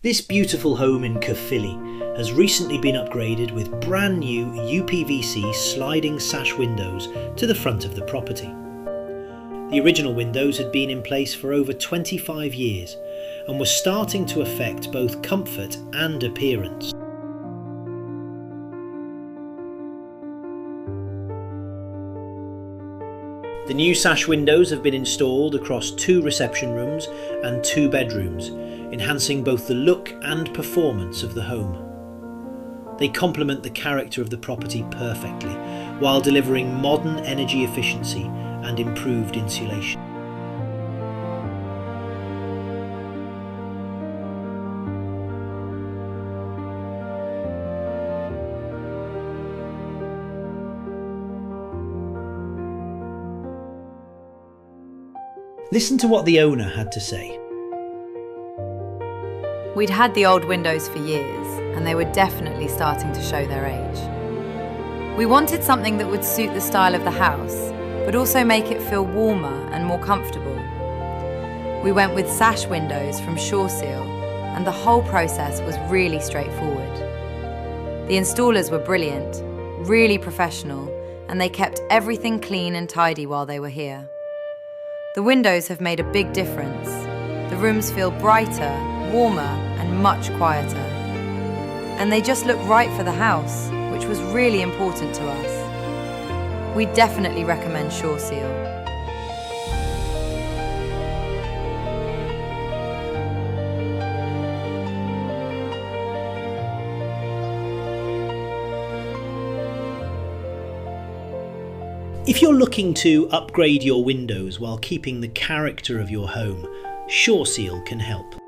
This beautiful home in Caerphilly has recently been upgraded with brand new uPVC sliding sash windows to the front of the property. The original windows had been in place for over 25 years and were starting to affect both comfort and appearance. The new sash windows have been installed across 2 reception rooms and 2 bedrooms, enhancing both the look and performance of the home. They complement the character of the property perfectly, while delivering modern energy efficiency and improved insulation. Listen to what the owner had to say. We'd had the old windows for years, and they were definitely starting to show their age. We wanted something that would suit the style of the house, but also make it feel warmer and more comfortable. We went with sash windows from Sureseal, and the whole process was really straightforward. The installers were brilliant, really professional, and they kept everything clean and tidy while they were here. The windows have made a big difference. The rooms feel brighter, warmer, and much quieter. And they just look right for the house, which was really important to us. We definitely recommend Sureseal. If you're looking to upgrade your windows while keeping the character of your home, Sureseal can help.